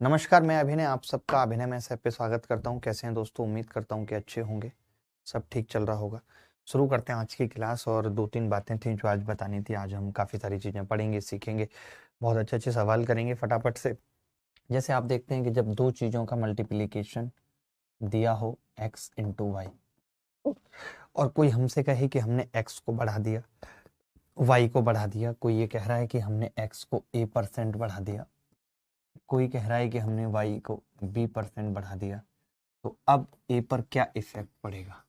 नमस्कार, मैं अभिनय आप सबका अभिनय में ऐप पे स्वागत करता हूँ। कैसे हैं दोस्तों? उम्मीद करता हूँ कि अच्छे होंगे, सब ठीक चल रहा होगा। शुरू करते हैं आज की क्लास। और 2-3 बातें थी जो आज बतानी थी। आज हम काफ़ी सारी चीज़ें पढ़ेंगे, सीखेंगे, बहुत अच्छे-अच्छे सवाल करेंगे फटाफट से। जैसे आप देखते हैं कि जब 2 चीज़ों का मल्टीप्लिकेशन दिया हो x इंटू वाई, और कोई हमसे कहे कि हमने x को बढ़ा दिया, y को बढ़ा दिया, कोई ये कह रहा है कि हमने x को a% बढ़ा दिया, कोई कह रहा है कि हमने y को b% बढ़ा दिया, तो अब ए पर क्या इफेक्ट पड़ेगा?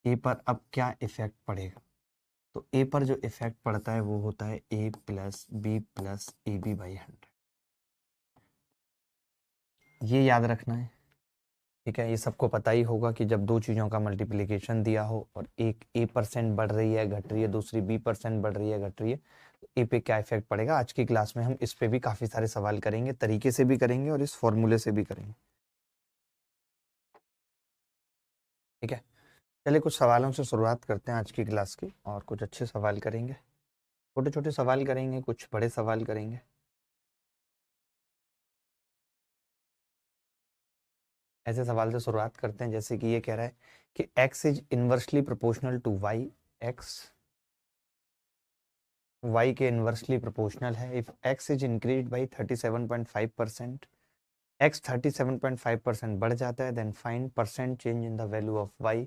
ए पर अब क्या इफेक्ट पड़ेगा? तो ए पर जो इफेक्ट पड़ता है वो होता है a plus B plus A B by 100। ये याद रखना है, ठीक है। ये सबको पता ही होगा कि जब 2 चीज़ों का मल्टीप्लिकेशन दिया हो और एक a% बढ़ रही है, घट रही है, दूसरी b% बढ़ रही है, घट रही है, तो ए पे क्या इफेक्ट पड़ेगा? आज की क्लास में हम इस पे भी काफ़ी सारे सवाल करेंगे, तरीके से भी करेंगे और इस फॉर्मूले से भी करेंगे, ठीक है। चलिए कुछ सवालों से शुरुआत करते हैं आज की क्लास की, और कुछ अच्छे सवाल करेंगे। छोटे छोटे सवाल करेंगे, कुछ बड़े सवाल करेंगे। ऐसे सवाल से शुरुआत करते हैं जैसे कि ये कह रहा है कि x is inversely proportional to y। x y के इनवर्सली प्रोपोर्शनल है। If x is increase by 37.5%, x 37.5% बढ़ जाता है, then find percent change in the value of y।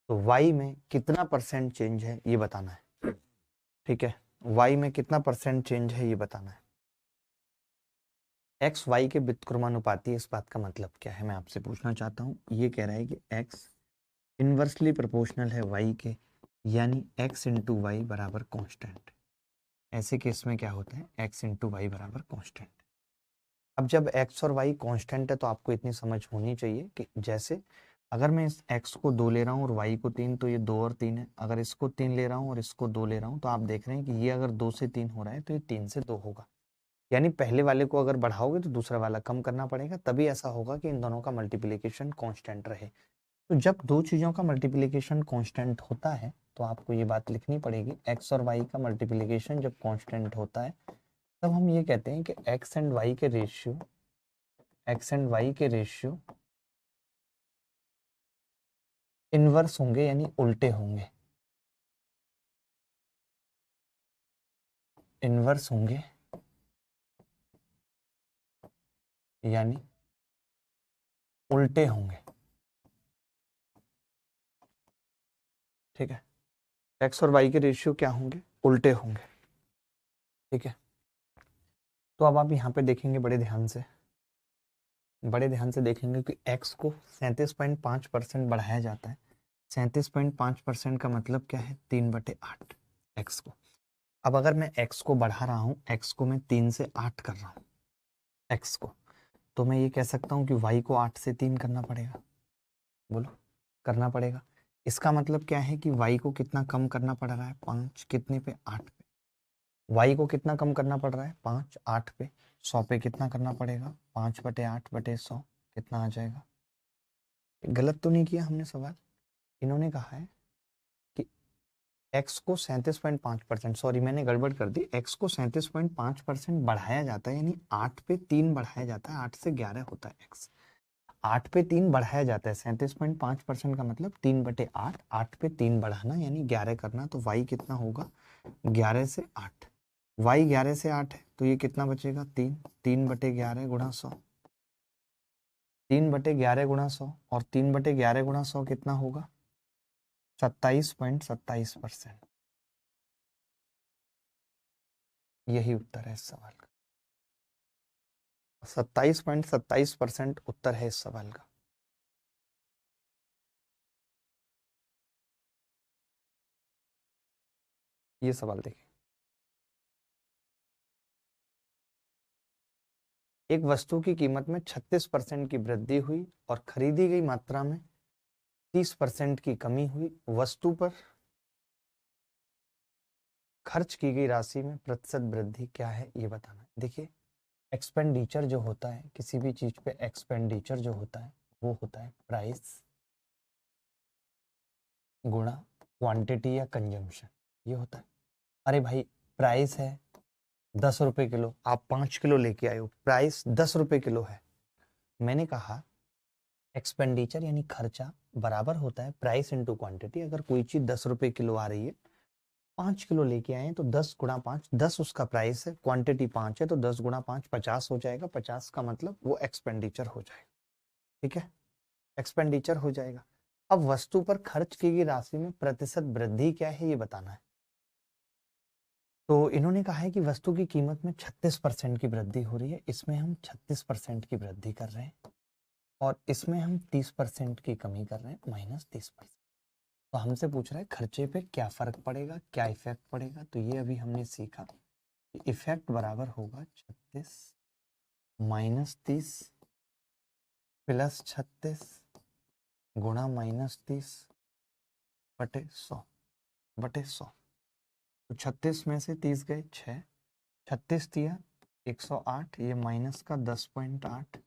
तो y में कितना परसेंट चेंज है ये बताना है, ठीक है। y में कितना परसेंट चेंज है ये बताना है। एक्स वाई के व्युत्क्रमानुपाती है, इस बात का मतलब क्या है मैं आपसे पूछना चाहता हूँ। ये कह रहा है कि एक्स इनवर्सली प्रोपोर्शनल है वाई के, यानी एक्स इंटू वाई बराबर कॉन्स्टेंट। ऐसे केस में क्या होता है? एक्स इंटू वाई बराबर कॉन्स्टेंट। अब जब एक्स और वाई कॉन्स्टेंट है तो आपको इतनी समझ होनी चाहिए कि जैसे अगर मैं इस एक्स को 2 ले रहा हूँ और वाई को 3, तो ये 2 और 3 है। अगर इसको 3 ले रहा हूँ और इसको 2 ले रहा हूँ, तो आप देख रहे हैं कि ये अगर 2 से 3 हो रहा है तो ये 3 से 2 होगा। यानी पहले वाले को अगर बढ़ाओगे तो दूसरा वाला कम करना पड़ेगा, तभी ऐसा होगा कि इन दोनों का मल्टीप्लिकेशन कांस्टेंट रहे। तो जब 2 चीजों का मल्टीप्लिकेशन कांस्टेंट होता है तो आपको ये बात लिखनी पड़ेगी, एक्स और वाई का मल्टीप्लिकेशन जब कांस्टेंट होता है तब हम ये कहते हैं कि एक्स एंड वाई के रेशियो इनवर्स होंगे, यानी उल्टे होंगे। इनवर्स होंगे यानी उल्टे होंगे, ठीक है। एक्स और वाई के रेशियो क्या होंगे? उल्टे होंगे, ठीक है। तो अब आप यहाँ पे देखेंगे बड़े ध्यान से देखेंगे कि x को 37.5% बढ़ाया जाता है। 37.5% का मतलब क्या है? 3/8 x को। अब अगर मैं x को बढ़ा रहा हूँ, x को मैं 3 से 8 कर रहा हूँ x को, तो मैं ये कह सकता हूँ कि y को 8 से 3 करना पड़ेगा। बोलो, करना पड़ेगा। इसका मतलब क्या है कि y को कितना कम करना पड़ रहा है? 5 कितने पे? 8 पे। y को कितना कम करना पड़ रहा है? 5 8 पे। 100 पे कितना करना पड़ेगा? 5/8/100 कितना आ जाएगा? गलत तो नहीं किया हमने सवाल? इन्होंने कहा है कि x को 37.5%, सॉरी मैंने गड़बड़ कर दी, x को 37.5% बढ़ाया जाता है, यानी 8 पे 3 बढ़ाया जाता है। 8 से 11 होता है x। 8 पे 3 बढ़ाया जाता है, 37.5% का मतलब 3/8। 8 पे 3 बढ़ाना यानी 11 करना, तो y कितना होगा? 11 से 8। y 11 से 8 है तो ये कितना बचेगा? 3। 3/11 गुणा 100। 3/11 गुणा 100, और 3/11 गुणा 100 कितना होगा? 27.27%। यही उत्तर है इस सवाल का। 27.27% उत्तर है इस सवाल का। ये सवाल देखिए, एक वस्तु की कीमत में 36% की वृद्धि हुई और खरीदी गई मात्रा में 30% की कमी हुई। वस्तु पर खर्च की गई राशि में प्रतिशत वृद्धि क्या है ये बताना है। देखिए, एक्सपेंडिचर जो होता है किसी भी चीज पे, एक्सपेंडिचर जो होता है वो होता है प्राइस गुणा क्वांटिटी या कंजम्पशन, ये होता है। अरे भाई, प्राइस है 10 रुपए किलो, आप 5 किलो लेके आए हो, प्राइस 10 रुपए किलो है। मैंने कहा एक्सपेंडिचर यानी खर्चा बराबर होता है प्राइस इंटू क्वांटिटी। अगर कोई चीज 10 रुपए किलो आ रही है, 5 किलो लेके आए हैं, तो 10 × 5, 10 उसका प्राइस है, क्वांटिटी 5 है, तो 10 × 5 50 हो जाएगा। 50 का मतलब वो एक्सपेंडिचर हो जाएगा। ठीक है, एक्सपेंडिचर हो जाएगा। अब वस्तु पर खर्च की गई राशि में प्रतिशत वृद्धि क्या है ये बताना है। तो इन्होंने कहा है कि वस्तु की कीमत में 36% की वृद्धि हो रही है, इसमें हम 36% की वृद्धि कर रहे हैं, और इसमें हम 30% की कमी कर रहे हैं, -30%। तो हमसे पूछ रहा है खर्चे पे क्या फर्क पड़ेगा, क्या इफेक्ट पड़ेगा। तो ये अभी हमने सीखा, इफेक्ट बराबर होगा 36 -30 +36 गुणा -30 बटे 100 तो 36 में से 30 गए 6, 36 दिया 108, ये माइनस का 10.8,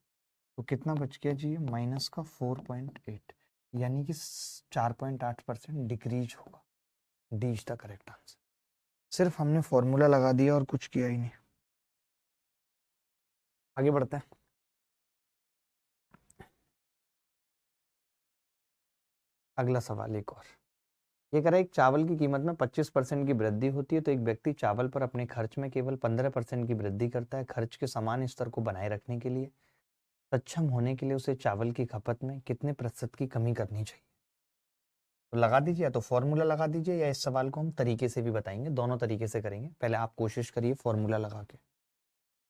तो कितना बच गया जी, माइनस का 4.8, यानी कि 4.8% डिक्रीज होगा। D is the correct answer. सिर्फ हमने फॉर्मूला लगा दिया और कुछ किया ही नहीं। आगे बढ़ते हैं। अगला सवाल एक और, ये कह रहा है एक चावल की कीमत में 25% की वृद्धि होती है, तो एक व्यक्ति चावल पर अपने खर्च में केवल 15% की वृद्धि करता है। खर्च के समान स्तर को बनाए रखने के लिए सक्षम होने के लिए उसे चावल की खपत में कितने प्रतिशत की कमी करनी चाहिए। तो लगा दीजिए, या तो फॉर्मूला लगा दीजिए, या इस सवाल को हम तरीके से भी बताएंगे, दोनों तरीके से करेंगे। पहले आप कोशिश करिए फॉर्मूला लगा के।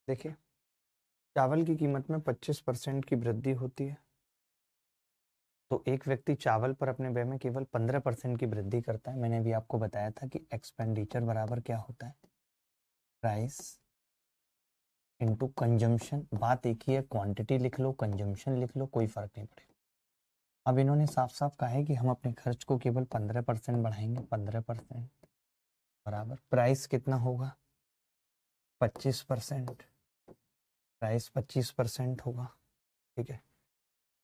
देखिए, चावल की कीमत में 25% की वृद्धि होती है, तो एक व्यक्ति चावल पर अपने व्यय में केवल 15% की वृद्धि करता है। मैंने अभी आपको बताया था कि एक्सपेंडिचर बराबर क्या होता है, प्राइस इंटू कंजम्पशन। बात एक ही है, क्वांटिटी लिख लो कंजम्पशन लिख लो, कोई फर्क नहीं पड़ेगा। अब इन्होंने साफ साफ कहा है कि हम अपने खर्च को केवल 15% बढ़ाएंगे, 15% बराबर प्राइस कितना होगा 25%, प्राइस 25% होगा। ठीक है,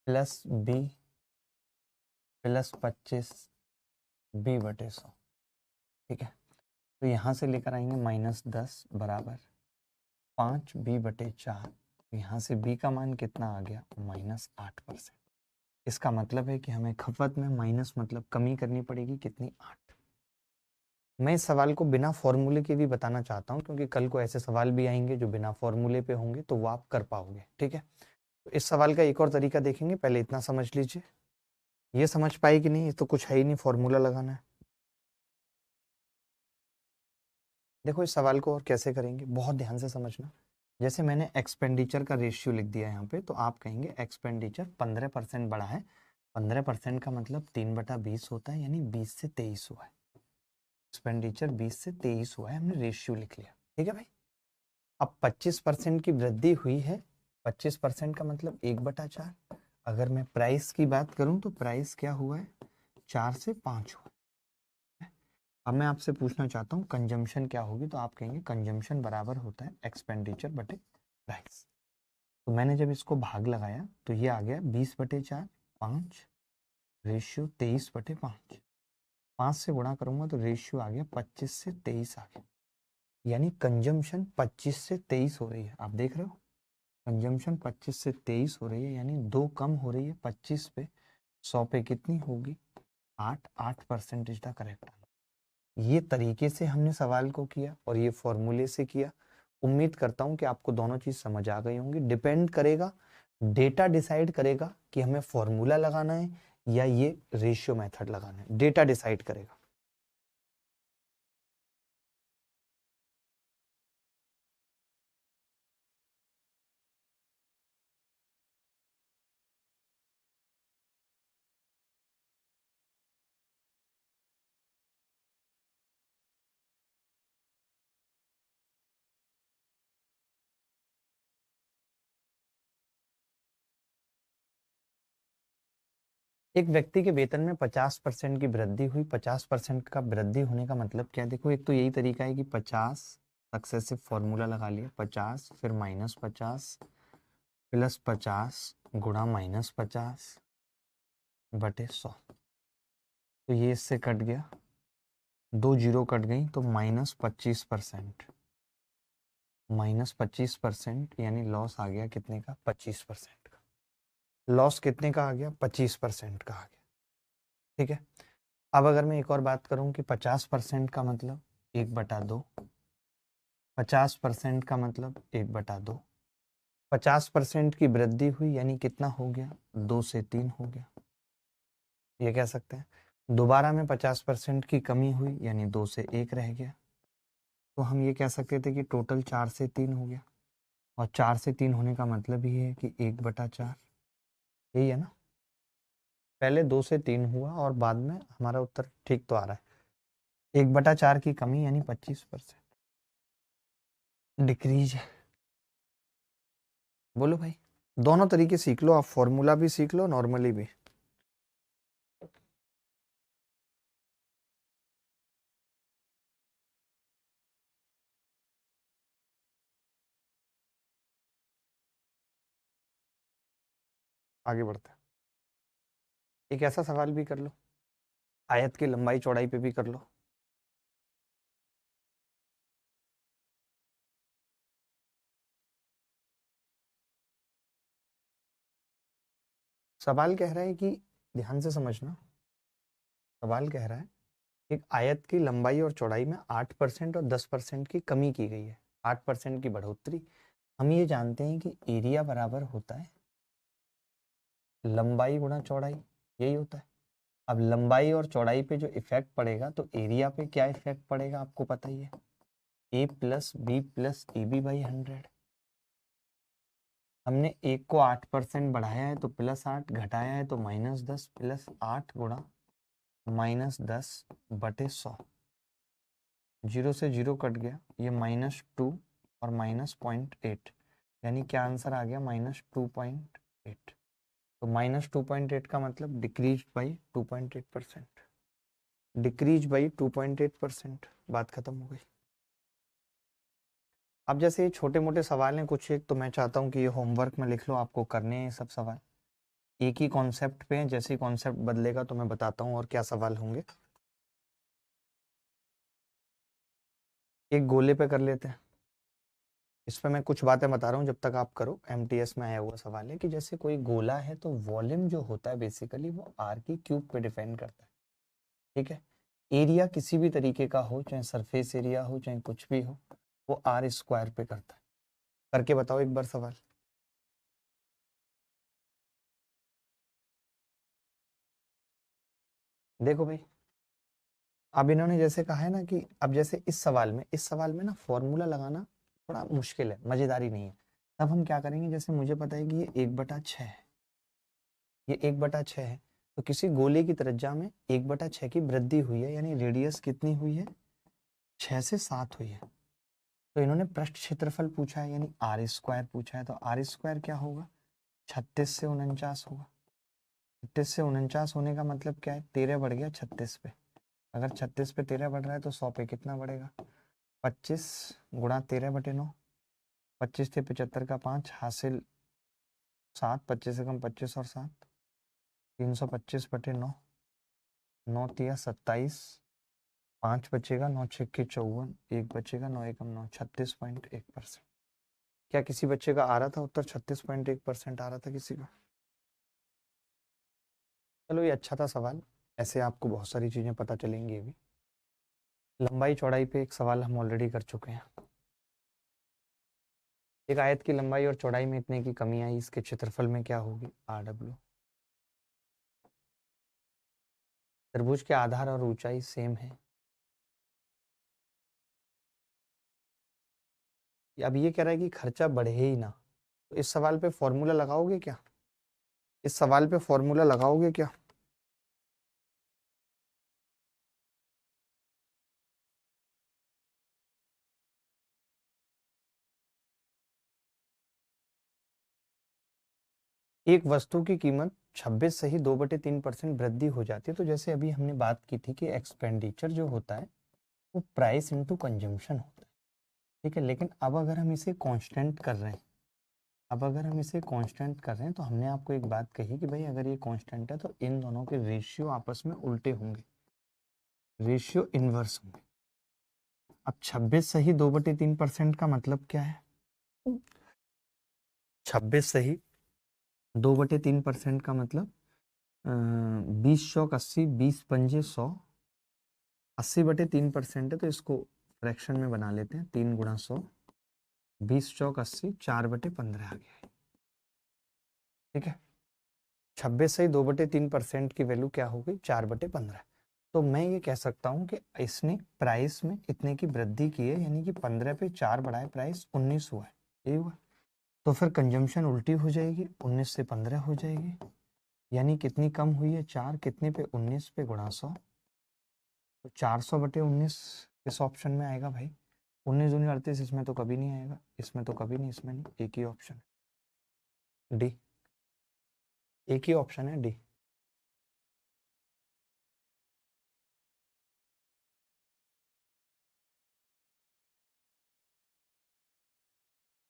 प्लस बी +25 बी बटे 100। ठीक है, तो यहाँ से लेकर आएंगे -10 बराबर 5 बी बटे 4। यहाँ से बी का मान कितना आ गया, -8%। इसका मतलब है कि हमें खपत में माइनस मतलब कमी करनी पड़ेगी, कितनी, 8। मैं इस सवाल को बिना फॉर्मूले के भी बताना चाहता हूँ, क्योंकि कल को ऐसे सवाल भी आएंगे जो बिना फॉर्मूले पे होंगे, तो वो आप कर पाओगे। ठीक है, तो इस सवाल का एक और तरीका देखेंगे, पहले इतना समझ लीजिए। ये समझ पाए कि नहीं, ये तो कुछ है ही नहीं, फॉर्मूला लगाना है। देखो इस सवाल को और कैसे करेंगे, बहुत ध्यान से समझना। जैसे मैंने एक्सपेंडिचर का रेशियो लिख दिया यहाँ पे, तो आप कहेंगे एक्सपेंडिचर 15% बढ़ा है। 15% का मतलब 3/20 होता है, यानी 20 से 23 हुआ है। एक्सपेंडिचर 20 से 23 हुआ है, हमने रेशियो लिख लिया। ठीक है भाई, अब 25% की वृद्धि हुई है। 25% का मतलब 1/4। अगर मैं प्राइस की बात करूं तो प्राइस क्या हुआ है, 4 से 5 हुआ है। अब मैं आपसे पूछना चाहता हूँ कंजम्पशन क्या होगी, तो आप कहेंगे कंजम्पशन बराबर होता है एक्सपेंडिचर बटे प्राइस। तो मैंने जब इसको भाग लगाया तो ये आ गया 20/4, 5 रेशियो 23/5। 5 से गुणा करूंगा तो रेशियो आ गया 25 से 23 आ गया, यानी कंजम्पशन 25 से 23 हो रही है। आप देख रहे हो, कंजम्पशन 25 से 23 हो रही है, यानी 2 कम हो रही है। 25 पे 100 पे कितनी होगी, 8। 8% इज द करेक्ट आंसर। ये तरीके से हमने सवाल को किया और ये फॉर्मूले से किया। उम्मीद करता हूं कि आपको दोनों चीज समझ आ गई होंगी। डिपेंड करेगा, डेटा डिसाइड करेगा कि हमें फॉर्मूला लगाना है या ये रेशियो मेथड लगाना है, डेटा डिसाइड करेगा। एक व्यक्ति के वेतन में 50% की वृद्धि हुई। 50% का वृद्धि होने का मतलब क्या है, देखो एक तो यही तरीका है कि 50 सक्सेसिव फॉर्मूला लगा लिया, 50 फिर -50 +50 गुणा -50 बटे 100। तो ये इससे कट गया, 2 जीरो कट गई, तो -25%। -25%, यानी लॉस आ गया कितने का? 25% का। लॉस कितने का आ गया? 25% का आ गया। ठीक है, अब अगर मैं एक और बात करूं कि 50% का मतलब 1/2, 50% का मतलब 1/2, 50% की वृद्धि हुई यानी कितना हो गया? 2 से 3 हो गया, ये कह सकते हैं। दोबारा में 50% की कमी हुई यानी 2 से 1 रह गया, तो हम ये कह सकते थे कि टोटल 4 से 3 हो गया। और 4 से 3 होने का मतलब ये है कि 1/4, यही है ना? पहले 2 से 3 हुआ और बाद में हमारा उत्तर ठीक तो आ रहा है। 1/4 की कमी यानी 25% डिक्रीज है। बोलो भाई, दोनों तरीके सीख लो आप, फॉर्मूला भी सीख लो, नॉर्मली भी। आगे बढ़ते हैं, एक ऐसा सवाल भी कर लो, आयत की लंबाई चौड़ाई पे भी कर लो। सवाल कह रहा है कि, ध्यान से समझना, सवाल कह रहा है एक आयत की लंबाई और चौड़ाई में 8% और 10% की कमी की गई है, 8% की बढ़ोतरी। हम ये जानते हैं कि एरिया बराबर होता है लंबाई गुणा चौड़ाई, यही होता है। अब लंबाई और चौड़ाई पे जो इफेक्ट पड़ेगा तो एरिया पे क्या इफेक्ट पड़ेगा आपको पता ही है, A plus B plus A B by 100। हमने एक को 8% बढ़ाया है तो +8, घटाया है तो -10, +8 गुणा -10/100, 0 से 0 कट गया, ये -2 और -0.8, यानी क्या आंसर आ गया? -2.8। तो -2.8 का मतलब डिक्रीज बाई 2.8%, डिक्रीज बाई 2.8%, बात खत्म हो गई। अब जैसे ये छोटे मोटे सवाल हैं कुछ एक, तो मैं चाहता हूँ कि ये होमवर्क में लिख लो, आपको करने हैं ये सब सवाल, एक ही कॉन्सेप्ट पे हैं, जैसे ही कॉन्सेप्ट बदलेगा तो मैं बताता हूँ और क्या सवाल होंगे। एक गोले पे कर लेते हैं, इस पे मैं कुछ बातें बता रहा हूँ जब तक आप करो। एमटीएस में आया हुआ सवाल है कि जैसे कोई गोला है तो वॉल्यूम जो होता है बेसिकली वो आर की क्यूब पे डिपेंड करता है। ठीक है, एरिया किसी भी तरीके का हो, चाहे सरफेस एरिया हो चाहे कुछ भी हो, वो आर स्क्वायर पे करता है। करके बताओ एक बार सवाल। देखो भाई, अब इन्होंने जैसे कहा है ना कि अब जैसे इस सवाल में ना फॉर्मूला लगाना थोड़ा मुश्किल है, मजेदारी नहीं है। तब हम क्या करेंगे, जैसे मुझे पता है कि ये 1/6 है, ये 1/6 है, तो किसी गोले की त्रिज्या में 1/6 की वृद्धि हुई है, यानी रेडियस कितनी हुई है? 6 से 7 हुई है। तो इन्होंने पृष्ठ क्षेत्रफल पूछा है यानी आर स्क्वायर पूछा है, तो आर स्क्वायर क्या होगा? 36 से 49 होगा। 36 से 49 होने का मतलब क्या है? 13 बढ़ गया 36 पे। अगर 36 पे 13 बढ़ रहा है तो 100 पे कितना बढ़ेगा? 25 गुणा 13/9, 25 थे 75 का 5 हासिल 7, 25 से कम 25 और 7, 325/9, 9 तिया 27, 5 बचेगा, 9 छक्के 54, 1 बचेगा, 9 एकम 9, 36.1%। क्या किसी बच्चे का आ रहा था उत्तर? 36.1% आ रहा था किसी का? चलो ये अच्छा था सवाल, ऐसे आपको बहुत सारी चीजें पता चलेंगी अभी। लंबाई चौड़ाई पे एक सवाल हम ऑलरेडी कर चुके हैं। एक आयत की लंबाई और चौड़ाई में इतने की कमी आई, इसके क्षेत्रफल में क्या होगी? RW। त्रिभुज के आधार और ऊंचाई सेम है। अब ये कह रहा है कि खर्चा बढ़े ही ना, तो इस सवाल पे फॉर्मूला लगाओगे क्या? इस सवाल पे फॉर्मूला लगाओगे क्या? एक वस्तु की कीमत 26 से ही 2/3% वृद्धि हो जाती है, तो जैसे अभी हमने बात की थी कि एक्सपेंडिचर जो होता है वो प्राइस इनटू कंजम्पशन होता है। ठीक है, लेकिन अब अगर हम इसे कांस्टेंट कर रहे हैं, अब अगर हम इसे कांस्टेंट कर रहे हैं तो हमने आपको एक बात कही कि भाई अगर ये कांस्टेंट है तो इन दोनों के रेशियो आपस में उल्टे होंगे, रेशियो इनवर्स होंगे। अब 26 सही 2/3% का मतलब क्या है? 26 सही 2/3% का मतलब 20 चौक 80, 20 पंजे 100, 80/3% है तो इसको फ्रैक्शन में बना लेते हैं। 3 गुणा 100, 20 चौक 80, 4/15 आ गया है। ठीक है, 26 सही 2/3% की वैल्यू क्या हो गई? 4/15। तो मैं ये कह सकता हूँ कि इसने प्राइस में इतने की वृद्धि की है, यानी कि 15 पे 4 बढ़ाए प्राइस 19 हुआ है। यही हुआ। तो फिर कंजम्पशन उल्टी हो जाएगी, 19 से 15 हो जाएगी, यानी कितनी कम हुई है? 4 कितने पे? 19 पे गुणा 100, तो 400/19 इस ऑप्शन में आएगा भाई। 19 दूनी 38, इसमें तो कभी नहीं आएगा, इसमें तो कभी नहीं, इसमें नहीं, एक ही ऑप्शन है डी, एक ही ऑप्शन है डी।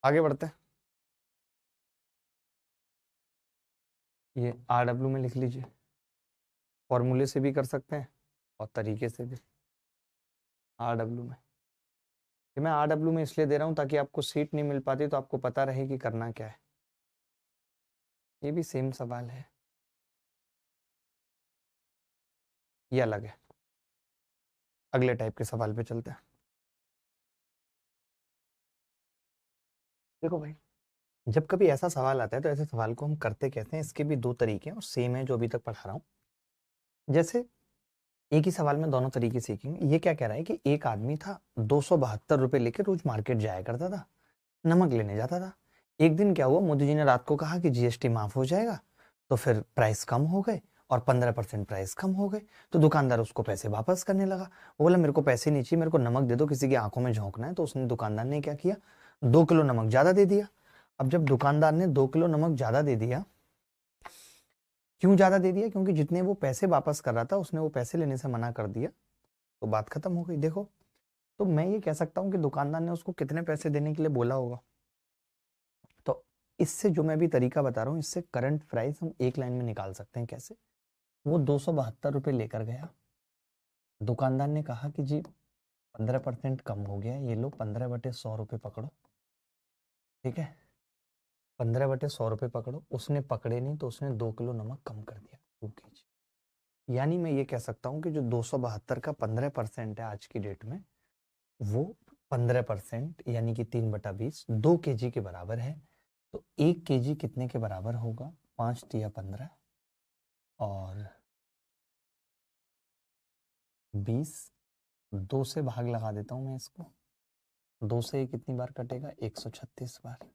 आगे बढ़ते हैं, ये RW में लिख लीजिए, फॉर्मूले से भी कर सकते हैं और तरीके से भी। RW में, ये मैं RW में इसलिए दे रहा हूँ ताकि आपको सीट नहीं मिल पाती तो आपको पता रहे कि करना क्या है। ये भी सेम सवाल है, ये अलग है। अगले टाइप के सवाल पे चलते हैं। देखो भाई, जब कभी ऐसा सवाल आता है तो ऐसे सवाल को हम करते कैसे हैं, इसके भी दो तरीके हैं और सेम है जो अभी तक पढ़ा रहा हूँ। जैसे एक ही सवाल में दोनों तरीके सीखेंगे। ये क्या कह रहा है कि एक आदमी था, 272 रुपए लेकर रोज मार्केट जाया करता था, नमक लेने जाता था। एक दिन क्या हुआ, मोदी जी ने रात को कहा कि GST माफ हो जाएगा, तो फिर प्राइस कम हो गए और 15% प्राइस कम हो गए। तो दुकानदार उसको पैसे वापस करने लगा। वो बोला मेरे को पैसे नहीं चाहिए, मेरे को नमक दे दो, किसी की आंखों में झोंकना है। तो उसने, दुकानदार ने क्या किया, 2 किलो नमक ज्यादा दे दिया। अब जब दुकानदार ने 2 किलो नमक ज्यादा दे दिया, क्यों ज्यादा दे दिया? क्योंकि जितने वो पैसे वापस कर रहा था उसने वो पैसे लेने से मना कर दिया, तो बात खत्म हो गई। देखो, तो मैं ये कह सकता हूँ कि दुकानदार ने उसको कितने पैसे देने के लिए बोला होगा। तो इससे जो मैं भी तरीका बता रहा हूँ, इससे करंट प्राइस हम एक लाइन में निकाल सकते हैं। कैसे? वो 272 रुपये लेकर गया, दुकानदार ने कहा कि जी 15% कम हो गया, ये लो 15/100 रुपये पकड़ो। ठीक है, 15/100 रुपये पकड़ो। उसने पकड़े नहीं तो उसने 2 किलो नमक कम कर दिया, 2 kg। यानी मैं ये कह सकता हूँ कि जो 272 का 15% है आज की डेट में, वो 15% यानी कि 3/20 2 kg के बराबर है। तो 1 kg कितने के बराबर होगा? 5 तिया 15 और 20, 2 से भाग लगा देता हूँ मैं इसको। 2 से ये कितनी बार कटेगा? 136 बार।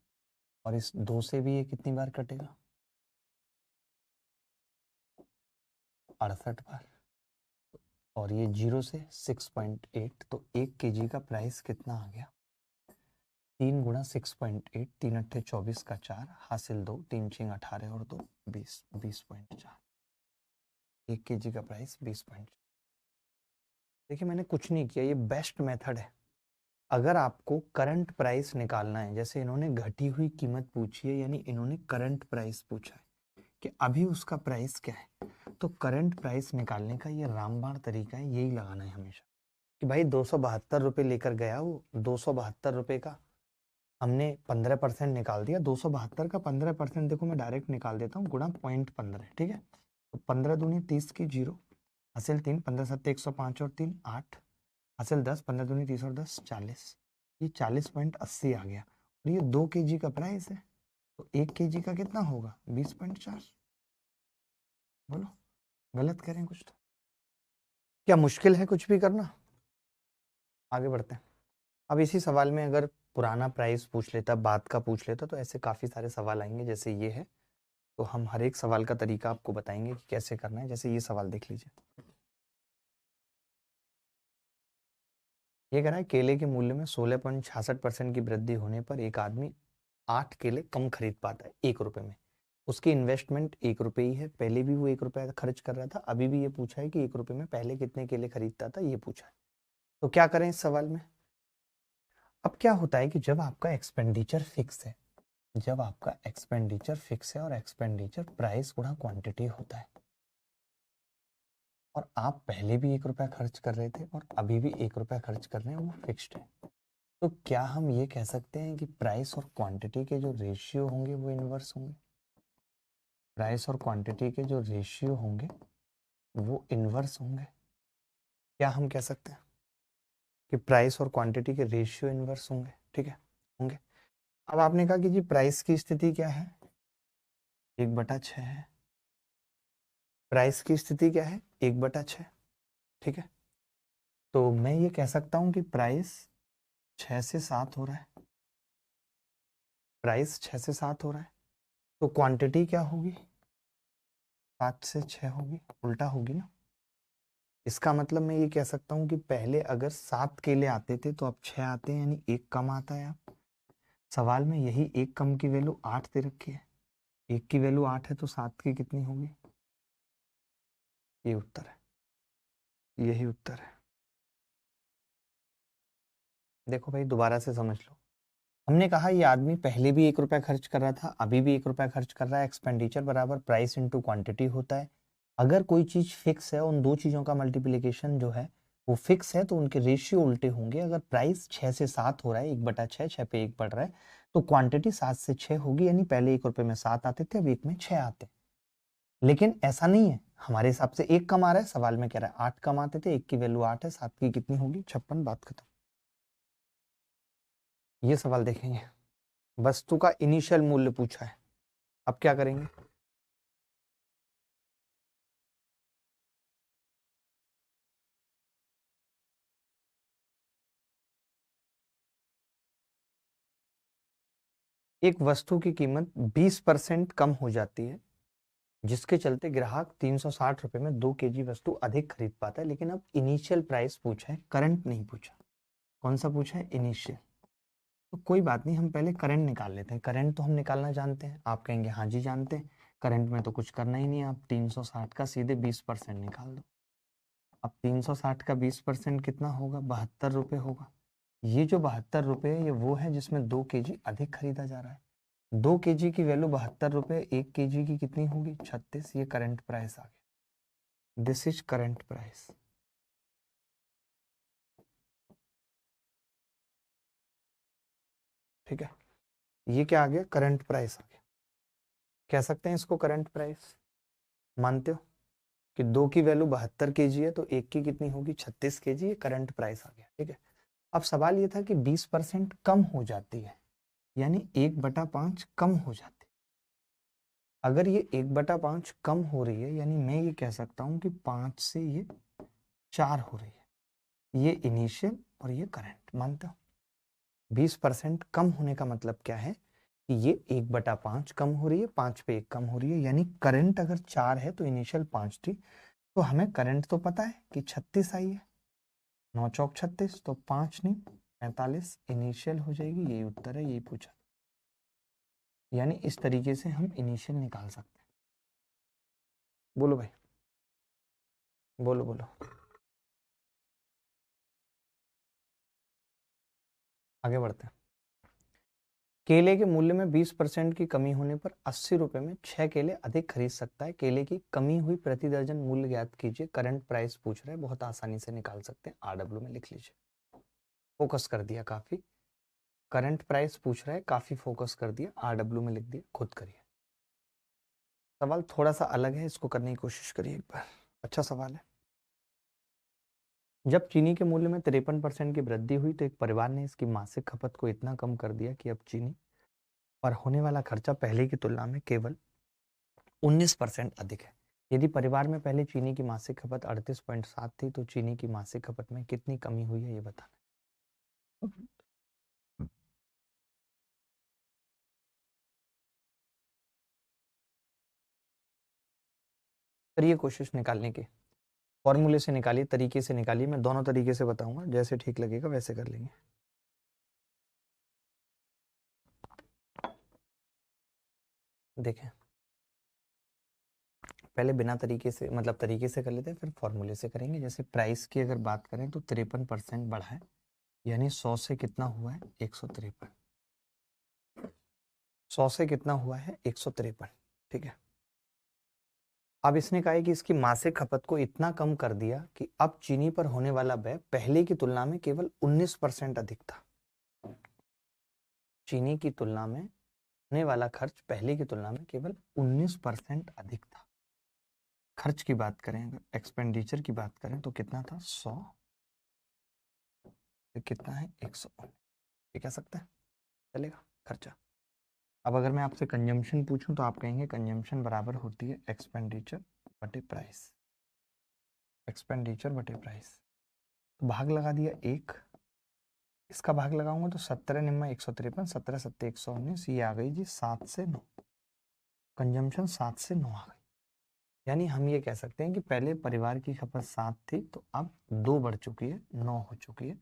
और इस 2 से भी ये कितनी बार कटेगा? 68 बार। और ये 0 से 6.8, तो 1 kg का प्राइस कितना आ गया? 3 गुणा 6.8, 3 अट्ठे 24 का 4, हासिल 2, 3 छिंग 18 और 2 20, 20.4। 1 kg का प्राइस 20.4। देखिए, मैंने कुछ नहीं किया, ये बेस्ट मेथड है। अगर आपको करंट प्राइस निकालना है, जैसे इन्होंने घटी हुई कीमत पूछी है, यानी इन्होंने करंट प्राइस पूछा है कि अभी उसका प्राइस क्या है, तो करंट प्राइस निकालने का ये रामबाण तरीका है, यही लगाना है हमेशा कि भाई 272 रुपये लेकर गया, वो 272 रुपये का हमने 15% निकाल दिया। 272 का 15% देखो मैं डायरेक्ट निकाल देता हूँ, गुणा 0.15। ठीक है, तो 15 दूनी 30 की 0, हासिल 3, 15 सत्ते 105 और 3 8, हासिल 10, 15 दूनी 30 और 10 40। ये 40.80 आ गया और ये 2 kg का प्राइस है, तो 1 kg का कितना होगा? 20.4। बोलो, गलत करें कुछ तो? क्या मुश्किल है कुछ भी करना? आगे बढ़ते हैं। अब इसी सवाल में अगर पुराना प्राइस पूछ लेता, बात का पूछ लेता, तो ऐसे काफी सारे सवाल आएंगे। जैसे ये है, तो हम हर एक सवाल का तरीका आपको बताएंगे कि कैसे करना है। जैसे ये सवाल देख लीजिए, ये कह रहा है केले के मूल्य में 16.66% की वृद्धि होने पर एक आदमी 8 केले कम खरीद पाता है 1 रुपए में। उसकी इन्वेस्टमेंट 1 रुपए ही है, पहले भी वो 1 रुपया खर्च कर रहा था, अभी भी ये पूछा है कि 1 रुपए में पहले कितने केले खरीदता था, ये पूछा है। तो क्या करें इस सवाल में? अब क्या होता है कि जब आपका एक्सपेंडिचर फिक्स है, जब आपका एक्सपेंडिचर फिक्स है और एक्सपेंडिचर प्राइस गुणा क्वांटिटी होता है, और आप पहले भी 1 रुपया खर्च कर रहे थे और अभी भी 1 रुपया खर्च कर रहे हैं, वो फिक्स्ड है। तो क्या हम ये कह सकते हैं कि प्राइस और क्वांटिटी के जो रेशियो होंगे वो इनवर्स होंगे? प्राइस और क्वांटिटी के जो रेशियो होंगे वो इनवर्स होंगे। क्या हम कह सकते हैं कि प्राइस और क्वांटिटी के रेशियो इनवर्स होंगे? ठीक है, होंगे। अब आपने कहा कि जी प्राइस की स्थिति क्या है? 1/6 है। प्राइस की स्थिति क्या है? 1/6। ठीक है, तो मैं ये कह सकता हूं कि प्राइस 6 से 7 हो रहा है। प्राइस 6 से 7 हो रहा है, तो क्वांटिटी क्या होगी? 7 से 6 होगी, उल्टा होगी ना। इसका मतलब मैं ये कह सकता हूँ कि पहले अगर 7 केले आते थे तो अब 6 आते हैं, यानी 1 कम आता है। अब सवाल में यही 1 कम की वैल्यू 8 दे रखी है। 1 की वैल्यू 8 है तो 7 की कितनी होगी? ये उत्तर है, यही उत्तर है। देखो भाई, दोबारा से समझ लो। हमने कहा ये आदमी पहले भी 1 रुपया खर्च कर रहा था, अभी भी 1 रुपया खर्च कर रहा है। एक्सपेंडिचर बराबर प्राइस इंटू क्वांटिटी होता है। अगर कोई चीज फिक्स है, उन दो चीजों का मल्टीप्लीकेशन जो है वो फिक्स है, तो उनके रेशियो उल्टे होंगे। अगर प्राइस 6 से 7 हो रहा है, 1/6, 6 पे 1 बढ़ रहा है, तो क्वांटिटी 7 से 6 होगी। यानी पहले 1 रुपये में 7 आते थे, अब 1 में 6 आते। लेकिन ऐसा नहीं है, हमारे हिसाब से 1 कम आ रहा है। सवाल में कह रहा है 8 कम आते थे, 1 की वैल्यू 8 है, 7 की कितनी होगी? 56। बात खत्म। ये सवाल देखेंगे, वस्तु का इनिशियल मूल्य पूछा है। अब क्या करेंगे? एक वस्तु की कीमत 20% कम हो जाती है, जिसके चलते ग्राहक 360 रुपए में 2 केजी वस्तु अधिक खरीद पाता है। लेकिन अब इनिशियल प्राइस पूछा है, करंट नहीं पूछा। कौन सा पूछा है? इनिशियल। तो कोई बात नहीं, हम पहले करंट निकाल लेते हैं। करंट तो हम निकालना जानते हैं। आप कहेंगे हाँ जी जानते हैं, करंट में तो कुछ करना ही नहीं है। आप 360 का सीधे 20% निकाल दो। अब 360 का 20% कितना होगा? 72 रुपये होगा। ये जो 72 रुपये है, ये वो है जिसमें 2 केजी अधिक खरीदा जा रहा है। 2 केजी की वैल्यू 72 रुपये, 1 केजी की कितनी होगी? 36। ये करंट प्राइस आ गया। This is current price. ठीक है, ये क्या आ गया? करंट प्राइस आ गया। कह सकते हैं इसको करंट प्राइस। मानते हो कि 2 की वैल्यू 72 केजी है, तो 1 की कितनी होगी? 36 केजी। ये करंट प्राइस आ गया। ठीक है, अब सवाल ये था कि 20% कम हो जाती है, यानी 1/5 कम हो जाती है। अगर ये 1/5 कम हो रही है, यानी मैं ये कह सकता हूं कि 5 से ये 4 हो रही है। ये इनिशियल और ये करंट। मानते हो? 20% कम होने का मतलब क्या है कि ये 1/5 कम हो रही है, 5 पे 1 कम हो रही है। यानी करंट अगर 4 है तो इनिशियल 5 थी। तो हमें करंट तो पता है कि 36 आई है, 9 चौक 36, तो 5 नहीं 45 इनिशियल हो जाएगी। यही उत्तर है, यही पूछा। यानी इस तरीके से हम इनिशियल निकाल सकते हैं। बोलो भाई, बोलो बोलो। आगे बढ़ते हैं। केले के मूल्य में 20% की कमी होने पर 80 रुपए में 6 केले अधिक खरीद सकता है। केले की कमी हुई प्रति दर्जन मूल्य ज्ञात कीजिए। करंट प्राइस पूछ रहे हैं, बहुत आसानी से निकाल सकते हैं। आरडब्ल्यू में लिख लीजिए। फोकस कर दिया काफी। करंट प्राइस पूछ रहा है, काफी फोकस कर दिया, आरडब्ल्यू में लिख दिया। खुद करिए। सवाल थोड़ा सा अलग है, इसको करने की कोशिश करिए एक बार। अच्छा सवाल है। जब चीनी के मूल्य में 53% की वृद्धि हुई तो एक परिवार ने इसकी मासिक खपत को इतना कम कर दिया कि अब चीनी पर होने वाला खर्चा पहले की तुलना में केवल 19% अधिक है। यदि परिवार में पहले चीनी की मासिक खपत 38.7 थी, तो चीनी की मासिक खपत में कितनी कमी हुई है, ये बताना। करिए कोशिश निकालने की। फॉर्मूले से निकालिए, तरीके से निकालिए। मैं दोनों तरीके से बताऊंगा, जैसे ठीक लगेगा वैसे कर लेंगे। देखें, पहले बिना तरीके से, मतलब तरीके से कर लेते हैं, फिर फॉर्मूले से करेंगे। जैसे प्राइस की अगर बात करें तो 53% बढ़ा है, यानी 100 से कितना हुआ है? 153। 100 से कितना हुआ है? 153। ठीक है, अब इसने कहा है कि इसकी मासिक खपत को इतना कम कर दिया कि अब चीनी पर होने वाला व्यय पहले की तुलना में केवल 19% अधिक था। चीनी की तुलना में होने वाला खर्च पहले की तुलना में केवल 19% अधिक था। खर्च की बात करें, अगर एक्सपेंडिचर की बात करें तो कितना था 100, कितना है 119, ये कह सकते हैं, चलेगा खर्चा। अब अगर मैं आपसे कंजम्पशन पूछूं तो आप कहेंगे कंजम्पशन बराबर होती है एक्सपेंडिचर बटे प्राइस, एक्सपेंडिचर बटे प्राइस। तो भाग लगा दिया एक, इसका भाग लगाऊंगा तो 17 निम्मा 153, 17 सत्ते 119, ये आ गई जी 7 से 9, कंजम्पशन 7 से 9 आ गई। यानी हम ये कह सकते हैं कि पहले परिवार की खपत 7 थी तो अब 2 बढ़ चुकी है, 9 हो चुकी है,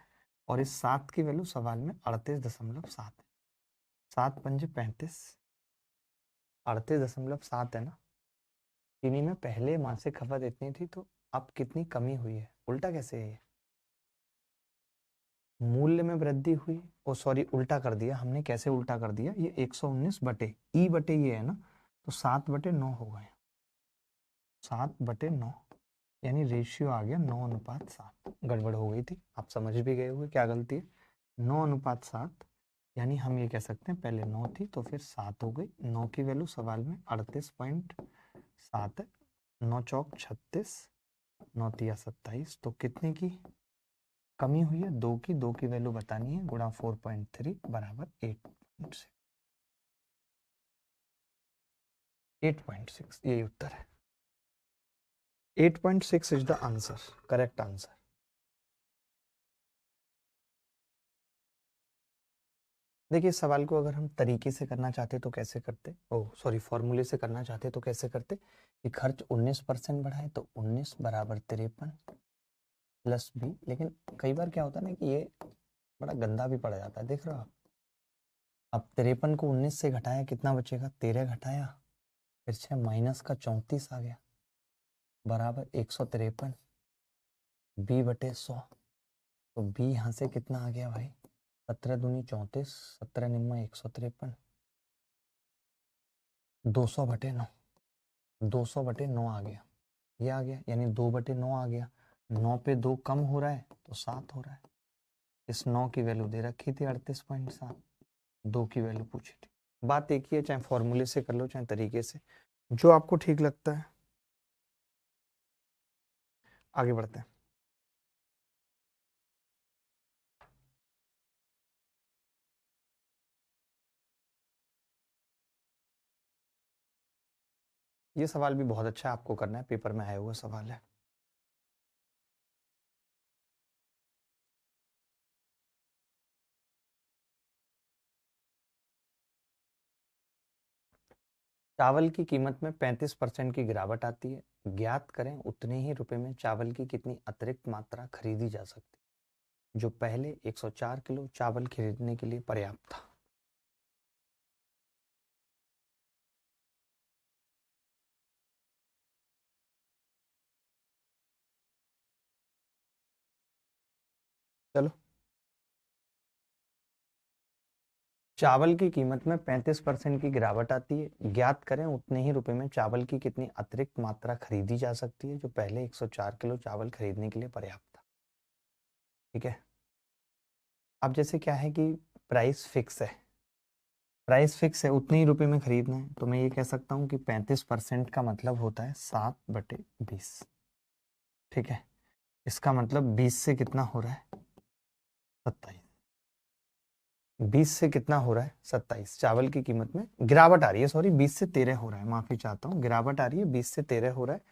और इस 7 की वैल्यू सवाल में 38.7 है। 7 पंजे 35, 38.7 है ना। चीनी में पहले मासिक खपत इतनी थी तो अब कितनी कमी हुई है, उल्टा कैसे है ये, मूल्य में वृद्धि हुई, ओ सॉरी उल्टा कर दिया हमने, कैसे उल्टा कर दिया, ये 119 बटे ई बटे ये है ना, तो 7 बटे 9 हो गए, 7 बटे 9, यानी रेशियो आ गया 9:7। गड़बड़ हो गई थी, आप समझ भी गए होंगे क्या गलती है, 9:7, यानी हम ये कह सकते हैं पहले 9 थी तो फिर 7 हो गई। 9 की वैल्यू सवाल में 38.7 है, 9 चौक 36, 9 तिया 27, तो कितने की कमी हुई है, 2 की, 2 की वैल्यू बतानी है, गुणा 4.3 बराबर 8.6, 8.6 यही उत्तर है। 8.6 is the answer, correct answer. देखिए इस सवाल को अगर हम तरीके से करना चाहते तो कैसे करते, ओह सॉरी फॉर्मूले से करना चाहते तो कैसे करते, कि खर्च 19% बढ़ा है तो 19 बराबर 53 प्लस बी, लेकिन कई बार क्या होता है ना कि ये बड़ा गंदा भी पड़ जाता है, देख रहे हो आप। अब 53 को 19 से घटाया कितना बचेगा, 13 घटाया, फिर 6 माइनस का 34 आ गया, बराबर 153 बी बटे 100, तो बी यहाँ से कितना आ गया भाई, 17 दूनी 34, 17 निम्मा 153, 200 बटे 9, 200 बटे 9 आ गया, ये आ गया, यानी 2 बटे 9 आ गया, 9 पे 2 कम हो रहा है तो 7 हो रहा है। इस 9 की वैल्यू दे रखी थी 38.7, 2 की वैल्यू पूछी थी। बात एक ही है, चाहे फॉर्मूले से कर लो चाहे तरीके से, जो आपको ठीक लगता है। आगे बढ़ते हैं। ये सवाल भी बहुत अच्छा आपको करना है, पेपर में आया हुआ सवाल है। चावल की कीमत में 35% की गिरावट आती है, ज्ञात करें उतने ही रुपए में चावल की कितनी अतिरिक्त मात्रा खरीदी जा सकती है जो पहले 104 किलो चावल खरीदने के लिए पर्याप्त था। चलो, चावल की कीमत में 35% की गिरावट आती है, ज्ञात करें उतने ही रुपए में चावल की कितनी अतिरिक्त मात्रा खरीदी जा सकती है जो पहले 104 किलो चावल खरीदने के लिए पर्याप्त था। ठीक है, अब जैसे क्या है कि प्राइस फिक्स है, प्राइस फिक्स है उतने ही रुपए में खरीदना है, तो मैं ये कह सकता हूँ कि 35% का मतलब होता है 7/20। ठीक है, इसका मतलब 20 से कितना हो रहा है 27, 20 से कितना हो रहा है 27, चावल की कीमत में गिरावट आ रही है, सॉरी 20 से 13 हो रहा है, माफी चाहता हूँ, गिरावट आ रही है, 20 से 13 हो रहा है,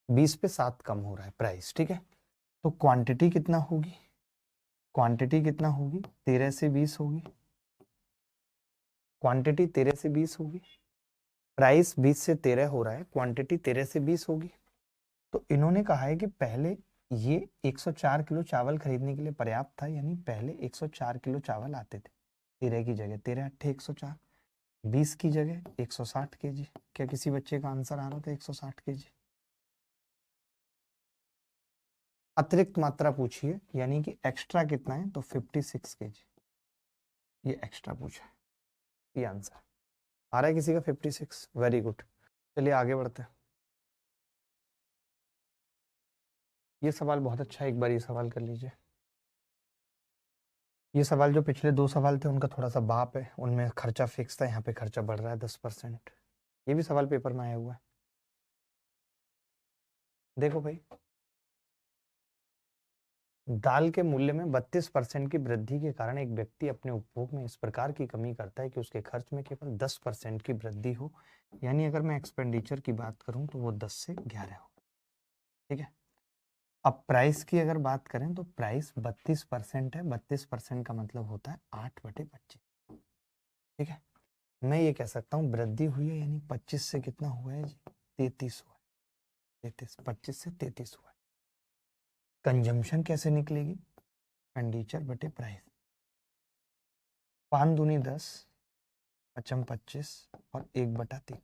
20 पे 7 कम हो रहा है प्राइस। ठीक है, तो क्वांटिटी कितना होगी, क्वांटिटी कितना होगी, 13 से 20 होगी, क्वांटिटी 13 से 20 होगी, प्राइस 20 से 13 हो रहा है, क्वांटिटी 13 से 20 होगी। तो इन्होंने कहा है कि पहले ये 104 किलो चावल खरीदने के लिए पर्याप्त था, यानी पहले 104 किलो चावल आते थे, 13 की जगह 13 अट्ठे 104, 20 की जगह 160 केजी। क्या किसी बच्चे का आंसर आ रहा था 160 केजी? अतिरिक्त मात्रा पूछिए, यानी कि एक्स्ट्रा कितना है, तो 56 केजी, ये एक्स्ट्रा पूछा है, ये आंसर आ रहा है किसी का 56, वेरी गुड। चलिए आगे बढ़ते हैं। ये सवाल बहुत अच्छा है, एक बार ये सवाल कर लीजिए। ये सवाल जो पिछले 2 सवाल थे उनका थोड़ा सा बाप है, उनमें खर्चा फिक्स था, यहाँ पे खर्चा बढ़ रहा है 10%। ये भी सवाल पेपर में आया हुआ है। देखो भाई, दाल के मूल्य में 32% की वृद्धि के कारण एक व्यक्ति अपने उपभोग में इस प्रकार की कमी करता है कि उसके खर्च में केवल 10% की वृद्धि हो। यानी अगर मैं एक्सपेंडिचर की बात करूं तो वो 10 से 11 हो। ठीक है, अब प्राइस की अगर बात करें तो प्राइस 32% है, 32% का मतलब होता है 8/25। ठीक है, मैं ये कह सकता हूँ वृद्धि हुई है, यानी 25 से कितना हुआ है जी, 33 हुआ है। 33, 25 से 33 हुआ है। कंजम्पशन कैसे निकलेगी, एक्सपेंडिचर बटे प्राइस। 5 दूनी 10, 5 25 और 1/3।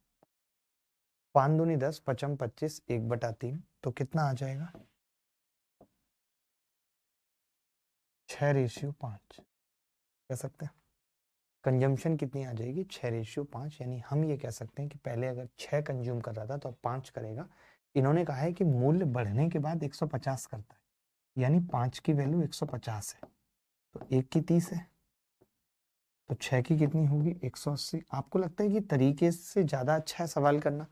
5 दूनी 10, 5 25, 1/3, तो कितना आ जाएगा, 6:5 कह सकते हैं। कंजम्पशन कितनी आ जाएगी, 6:5। यानी हम ये कह सकते हैं कि पहले अगर 6 कंज्यूम कर रहा था तो अब 5 करेगा। इन्होंने कहा है कि मूल्य बढ़ने के बाद 150 करता है, यानी 5 की वैल्यू 150 है, तो 1 की 30 है, तो 6 की कितनी होगी, 180। आपको लगता है कि तरीके से ज़्यादा अच्छा है सवाल करना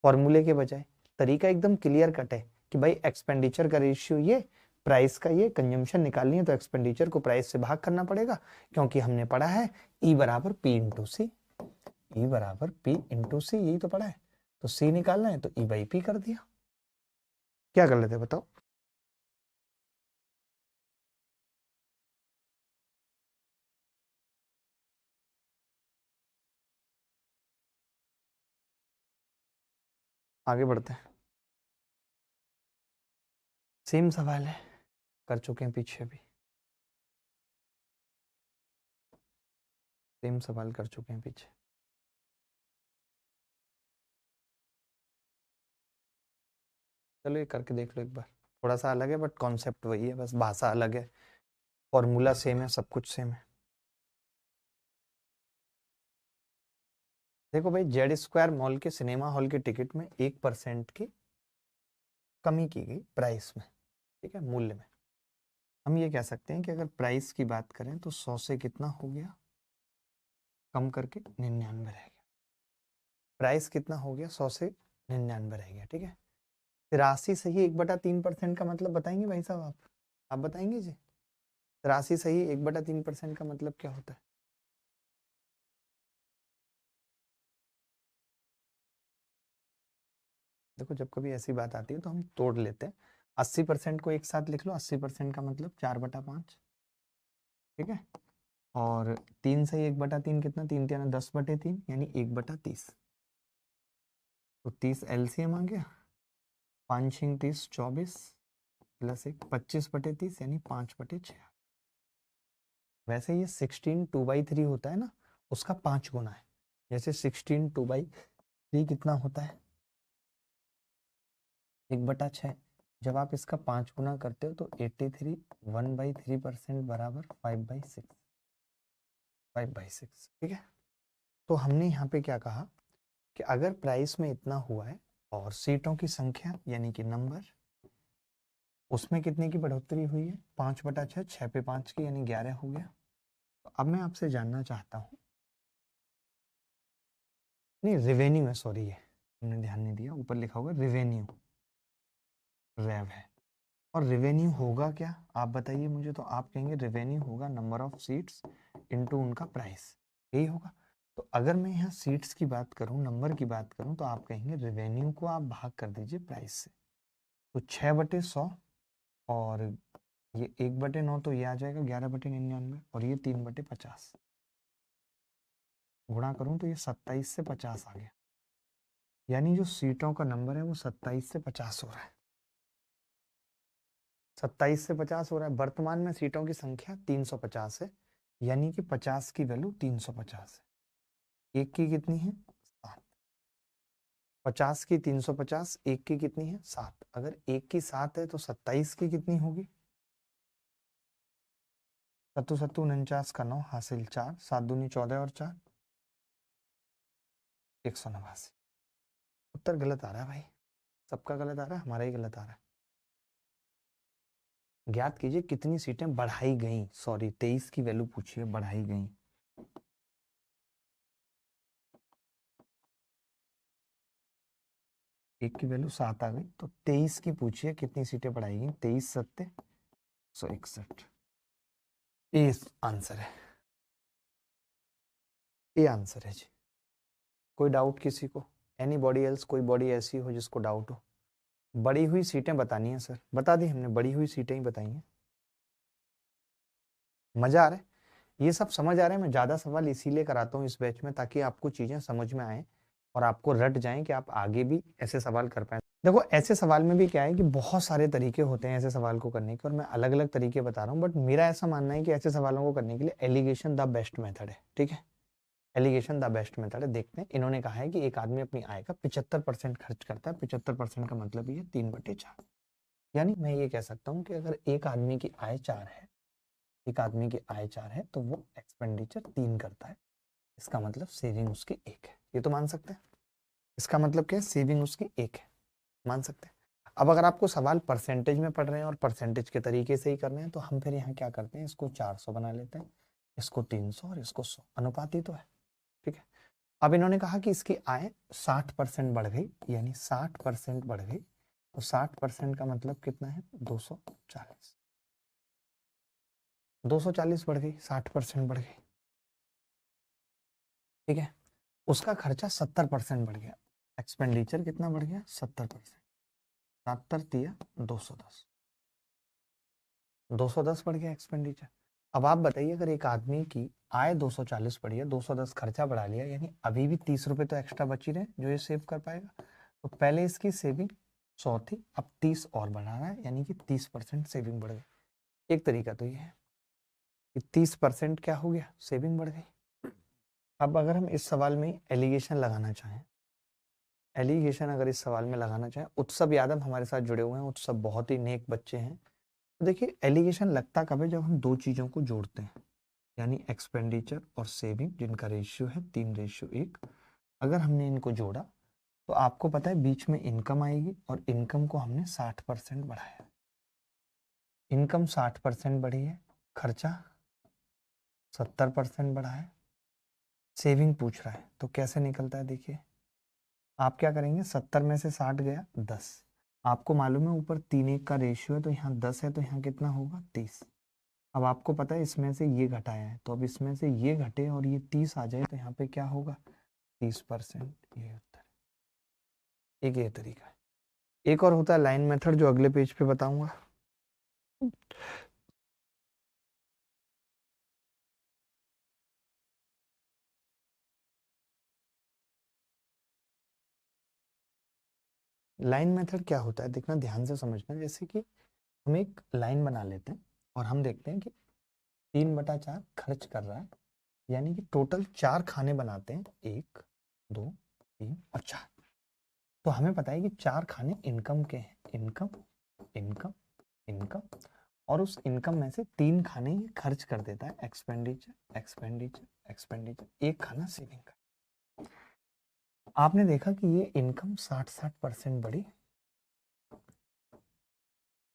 फॉर्मूले के बजाय? तरीका एकदम क्लियर कट है कि भाई एक्सपेंडिचर का रेशियो ये, प्राइस का ये, कंजम्पशन निकालनी है तो एक्सपेंडिचर को प्राइस से भाग करना पड़ेगा, क्योंकि हमने पढ़ा है ई बराबर पी इंटू सी। ई बराबर पी इंटू सी, यही तो पढ़ा है। तो सी निकालना है तो ई बाई पी कर दिया। क्या कर लेते बताओ? आगे बढ़ते हैं। सेम सवाल है, कर चुके हैं पीछे भी, सेम सवाल कर चुके हैं पीछे। चलो ये करके देख लो एक बार, थोड़ा सा अलग है बट कॉन्सेप्ट वही है, बस भाषा अलग है, फॉर्मूला सेम है, सब कुछ सेम है। देखो भाई, जेड स्क्वायर मॉल के सिनेमा हॉल के टिकट में 1% की कमी की गई प्राइस में। ठीक है, मूल्य में। हम ये कह सकते हैं कि अगर प्राइस की बात करें तो 100 से कितना हो गया, कम करके 99 रह गया। प्राइस कितना हो गया, 100 से 99 रह गया। ठीक है, 83 सही 1/3% का मतलब बताएंगे भाई साहब? आप बताएंगे जी, 83 सही 1/3% का मतलब क्या होता है? देखो, जब कभी ऐसी बात आती है तो हम तोड़ लेते हैं। 80% को एक साथ लिख लो, 80% का मतलब 4/5। ठीक है, और 3 से 1/3 कितना, 3×3 10/3, यानी 1/30। तो 30 एलसीएम आ गया, 5×3 = 24, प्लस 1 25/30, यानी 5/6। वैसे ये 16 2/3 होता है ना, उसका 5 गुना है। जैसे 16 2/3 कितना होता है, 1/6। जब आप इसका 5 गुना करते हो तो 83 1/3% बराबर 5/6। 5/6। ठीक है, तो हमने यहाँ पे क्या कहा कि अगर प्राइस में इतना हुआ है और सीटों की संख्या यानी कि नंबर, उसमें कितने की बढ़ोतरी हुई है, 5/6, 6 पे 5 की, यानी 11 हो गया। तो अब मैं आपसे जानना चाहता हूँ, नहीं रेवेन्यू है, सॉरी, ये हमने ध्यान नहीं दिया, ऊपर लिखा होगा रेवेन्यू, रेव है। और रेवेन्यू होगा क्या, आप बताइए मुझे? तो आप कहेंगे रेवेन्यू होगा नंबर ऑफ सीट्स इनटू उनका प्राइस, यही होगा। तो अगर मैं यहाँ सीट्स की बात करूँ, नंबर की बात करूँ, तो आप कहेंगे रेवेन्यू को आप भाग कर दीजिए प्राइस से। तो 6/100, और ये 1/9, तो ये आ जाएगा 11/99, और ये 3/50। गुणा करूँ तो ये 27 से 50 आ गया, यानी जो सीटों का नंबर है वो 27 से 50 हो रहा है। 27 से 50 हो रहा है। वर्तमान में सीटों की संख्या 350 है, यानी कि 50 की वैल्यू 350 है। एक की कितनी है, 7। 50 की 350, एक की कितनी है, 7। अगर एक की 7 है तो 27 की कितनी होगी, 7 7 49 का 9 हासिल 4, 7 दूनी 14 और 4 189। उत्तर गलत आ रहा है भाई, सबका गलत आ रहा है, हमारा ही गलत आ रहा है। ज्ञात कीजिए कितनी सीटें बढ़ाई गई, सॉरी 23 की वैल्यू पूछिए, बढ़ाई गई। एक की वैल्यू 7 आ गई, तो 23 की पूछिए कितनी सीटें बढ़ाई गई। 23 सत्ते 161, ये आंसर है, ये आंसर है जी। कोई डाउट किसी को? एनी बॉडी एल्स, कोई बॉडी ऐसी हो जिसको डाउट हो? बढ़ी हुई सीटें बतानी है सर, बता दी हमने, बढ़ी हुई सीटें ही बताई हैं। मजा आ रहा है, ये सब समझ आ रहा है। मैं ज्यादा सवाल इसीलिए कराता हूँ इस बैच में, ताकि आपको चीजें समझ में आए और आपको रट जाएं कि आप आगे भी ऐसे सवाल कर पाए। देखो ऐसे सवाल में भी क्या है कि बहुत सारे तरीके होते हैं ऐसे सवाल को करने के, और मैं अलग अलग तरीके बता रहा हूँ, बट मेरा ऐसा मानना है कि ऐसे सवालों को करने के लिए एलिगेशन द बेस्ट मेथड है। ठीक है, एलिगेशन द बेस्ट मेथड है। देखते हैं, इन्होंने कहा है कि एक आदमी अपनी आय का 75% खर्च करता है। 75% का मतलब ये 3/4, यानी मैं ये कह सकता हूँ कि अगर एक आदमी की आय 4 है, एक आदमी की आय 4 है, तो वो एक्सपेंडिचर 3 करता है। इसका मतलब सेविंग उसकी 1 है, ये तो मान सकते हैं। इसका मतलब क्या है, सेविंग उसकी 1 है, मान सकते हैं। अब अगर आपको सवाल परसेंटेज में पढ़ रहे हैं और परसेंटेज के तरीके से ही करने हैं, तो हम फिर यहाँ क्या करते हैं, इसको 400 बना लेते हैं, इसको 300 और इसको 100, अनुपात ही तो है। ठीक है, अब इन्होंने कहा कि इसकी आय 60% बढ़ गई, यानी 60% बढ़ गई, तो 60% का मतलब कितना है, 240। 240 बढ़ गई, 60% बढ़ गई। ठीक है, उसका खर्चा 70% बढ़ गया, एक्सपेंडिचर कितना बढ़ गया, 70%। 70 × 210, 210 बढ़ गया एक्सपेंडिचर। अब आप बताइए, अगर एक आदमी की आय 240 बढ़ी है, 210 खर्चा बढ़ा लिया, यानी अभी भी 30 रुपए तो एक्स्ट्रा बची रहे जो ये सेव कर पाएगा। तो पहले इसकी सेविंग 100 थी, अब 30 और बढ़ा रहा है, यानी कि 30% सेविंग बढ़ गई। एक तरीका तो ये है कि 30% क्या हो गया, सेविंग बढ़ गई। अब अगर हम इस सवाल में एलिगेशन लगाना चाहें, एलिगेशन अगर इस सवाल में लगाना चाहें, उत्सव यादव हमारे साथ जुड़े हुए हैं, उत्सव बहुत ही नेक बच्चे हैं। तो देखिए एलिगेशन लगता कब है, जब हम दो चीजों को जोड़ते हैं, यानी एक्सपेंडिचर और सेविंग, जिनका रेशियो है 3:1। अगर हमने इनको जोड़ा तो आपको पता है बीच में इनकम आएगी, और इनकम को हमने 60% बढ़ाया। इनकम 60% बढ़ी है, खर्चा 70% बढ़ा है, सेविंग पूछ रहा है, तो कैसे निकलता है देखिए। आप क्या करेंगे, 70 में से 60 गया 10, आपको मालूम है ऊपर 3:1 का रेशियो है, तो यहाँ 10 है, तो यहाँ कितना होगा 30। अब आपको पता है इसमें से ये घटाया है, तो अब इसमें से ये घटे और ये 30 आ जाए, तो यहाँ पे क्या होगा, 30%। ये उत्तर, एक ये तरीका है। एक और होता है लाइन मेथड, जो अगले पेज पे बताऊंगा। लाइन मेथड क्या होता है, देखना ध्यान से समझना। जैसे कि हम एक लाइन बना लेते हैं और हम देखते हैं कि 3/4 खर्च कर रहा है, यानी कि टोटल 4 खाने बनाते हैं, 1 2 3 और 4। तो हमें पता है कि 4 खाने इनकम के हैं, इनकम इनकम इनकम, और उस इनकम में से 3 खाने ये खर्च कर देता है, एक्सपेंडिचर एक्सपेंडिचर एक्सपेंडिचर, एक खाना सेविंग का। आपने देखा कि ये इनकम 60% बढ़ी,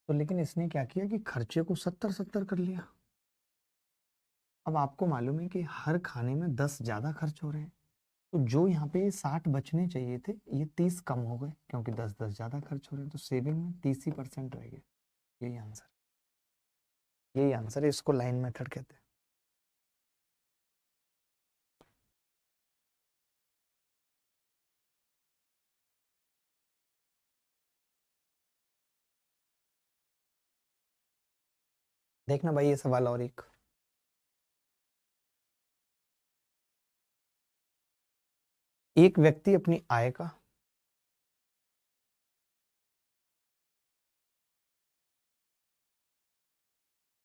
तो लेकिन इसने क्या किया कि खर्चे को 70-70 कर लिया। अब आपको मालूम है कि हर खाने में 10 ज्यादा खर्च हो रहे हैं, तो जो यहाँ पे 60 बचने चाहिए थे, ये 30 कम हो गए, क्योंकि 10-10 ज्यादा खर्च हो रहे हैं, तो सेविंग में 30% रह गया। यही आंसर, यही आंसर है, इसको लाइन मेथड कहते हैं। देखना भाई ये सवाल और एक व्यक्ति अपनी आय का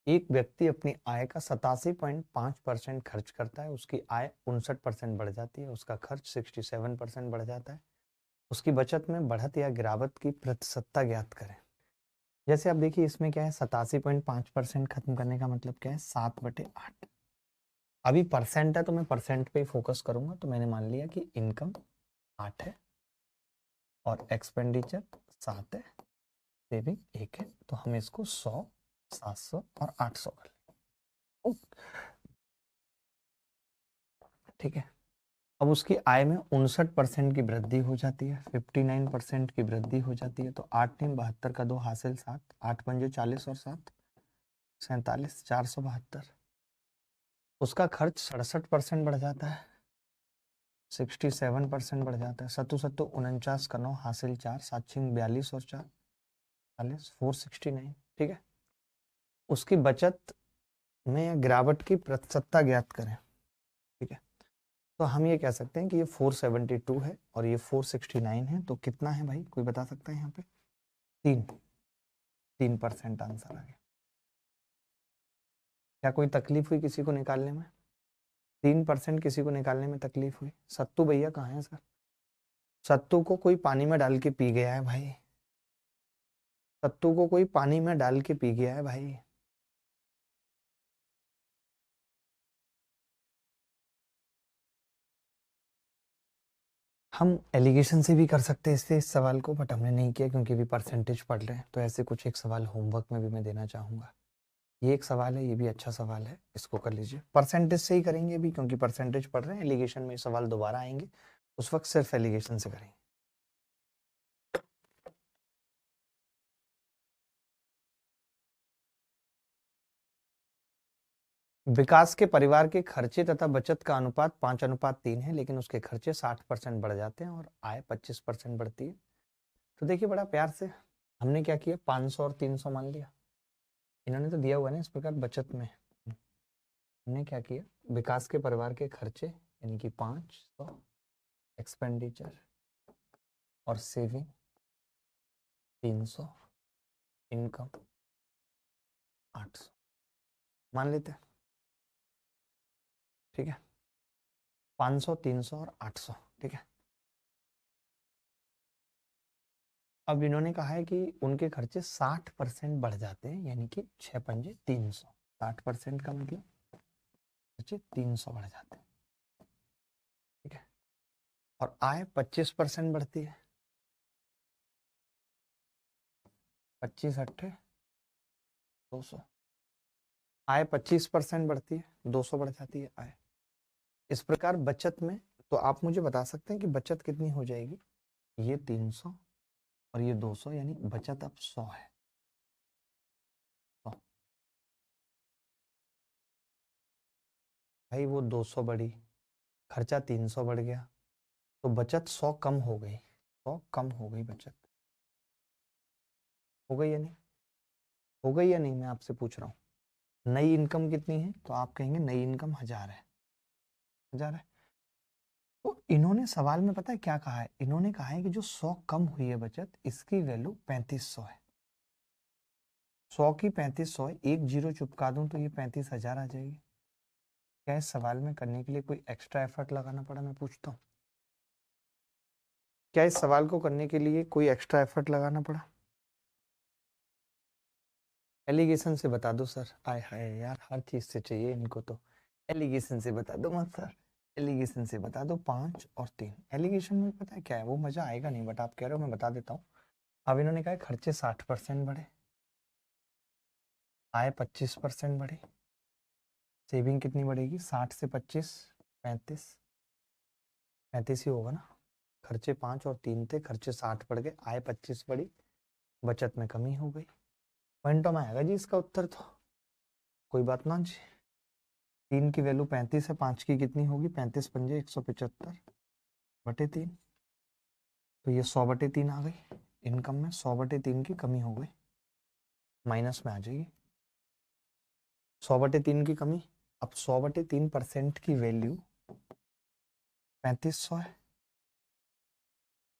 एक व्यक्ति अपनी आय का 87.5% खर्च करता है, उसकी आय 59% बढ़ जाती है, उसका खर्च 67% बढ़ जाता है। उसकी बचत में बढ़त या गिरावट की प्रतिशतता ज्ञात करें। जैसे आप देखिए इसमें क्या है, 87.5% खत्म करने का मतलब क्या है, 7/8। अभी परसेंट है तो मैं परसेंट पे फोकस करूंगा, तो मैंने मान लिया कि इनकम 8 है और एक्सपेंडिचर 7 है, सेविंग 1 है, तो हम इसको 100 700 और 800 कर लें, ठीक है। अब उसकी आय में 59% की वृद्धि हो जाती है, 59% की वृद्धि हो जाती है। तो 8 नहीं 72 का 2 हासिल 7, 8 पंजे 40 और 7 47, 472। उसका खर्च 67% बढ़ जाता है, 67% बढ़ जाता है। सत्तू सत्तू 49 का 9 हासिल 4, 7 छिंग 42 और 4 40, 469, ठीक है। उसकी बचत में गिरावट की प्रतिशतता ज्ञात करें, ठीक है। तो हम ये कह सकते हैं कि ये 472 है और ये 469 है, तो कितना है भाई, कोई बता सकता है यहाँ पे? 3% आंसर आ गया। क्या कोई तकलीफ हुई किसी को निकालने में? 3% किसी को निकालने में तकलीफ हुई? सत्तू भैया कहाँ है सर? सत्तू को कोई पानी में डाल के पी गया है भाई, सत्तू को कोई पानी में डाल के पी गया है भाई। हम एलिगेशन से भी कर सकते हैं इससे इस सवाल को, बट हमने नहीं किया क्योंकि अभी परसेंटेज पढ़ रहे हैं। तो ऐसे कुछ एक सवाल होमवर्क में भी मैं देना चाहूंगा। ये एक सवाल है, ये भी अच्छा सवाल है, इसको कर लीजिए। परसेंटेज से ही करेंगे अभी क्योंकि परसेंटेज पढ़ रहे हैं। एलिगेशन में सवाल दोबारा आएंगे, उस वक्त सिर्फ एलिगेशन से करेंगे। विकास के परिवार के खर्चे तथा बचत का अनुपात 5:3 है, लेकिन उसके खर्चे 60% बढ़ जाते हैं और आय 25% बढ़ती है। तो देखिए बड़ा प्यार से हमने क्या किया, 500 और 300 मान लिया। इन्होंने तो दिया हुआ है ना इस प्रकार बचत में। हमने क्या किया, विकास के परिवार के खर्चे यानी कि 500 एक्सपेंडिचर और सेविंग 300, इनकम 800 मान लेते हैं, ठीक है। 500, 300 और 800, ठीक है। अब इन्होंने कहा है कि उनके खर्चे 60% बढ़ जाते हैं, यानी कि 6 पंजे 300। 60% का मतलब खर्चे 300 बढ़ जाते हैं, ठीक है। और आय 25% बढ़ती है, 25 अट्ठे 200। आय 25% बढ़ती है, 200 बढ़ जाती है आय। इस प्रकार बचत में, तो आप मुझे बता सकते हैं कि बचत कितनी हो जाएगी? ये 300 और ये 200, यानी बचत अब 100 है। 100। भाई वो 200 बढ़ी, खर्चा 300 बढ़ गया, तो बचत 100 कम हो गई, 100 कम हो गई बचत। हो गई या नहीं? हो गई या नहीं, मैं आपसे पूछ रहा हूँ। नई इनकम कितनी है? तो आप कहेंगे नई इनकम 1000 है, 1000 है। तो इन्होंने सवाल में पता है क्या कहा है? इन्होंने कहा है कि जो 100 कम हुई है बचत, इसकी वैल्यू 3500 है। 100 की 3500 है, एक जीरो चुपका दूं तो ये 35,000 आ जाएगी। क्या इस सवाल में करने के लिए कोई एक्स्ट्रा एफर्ट लगाना पड़ा? मैं पूछता हूँ, क्या इस सवाल को करने के लिए कोई एक्स्ट्रा एफर्ट लगाना पड़ा? एलिगेशन से बता दो सर। आय हाय यार, हर चीज से चाहिए इनको तो। एलिगेशन से बता दो मत सर, एलिगेशन से बता दो। 5 और 3 एलिगेशन में पता है क्या है, वो मजा आएगा नहीं, बट आप कह रहे हो मैं बता देता हूँ। अब इन्होंने कहा खर्चे 60% बढ़े, आय 25% बढ़े, सेविंग कितनी बढ़ेगी? 60 से 25 35, 35 ही होगा ना। खर्चे 5 और 3 थे, खर्चे 60 बढ़ गए, आय 25 बढ़ी, बचत में कमी हो गई। पॉइंटों में आएगा जी इसका उत्तर तो, कोई बात ना जी। 3 की वैल्यू 35 है, 5 की कितनी होगी? 35 पंजे 175 बटे 3, तो ये 100 बटे 3 आ गई। इनकम में 100 बटे 3 की कमी हो गई, माइनस में आ जाएगी 100 बटे 3 की कमी। अब 100 बटे 3% की वैल्यू 3500 है,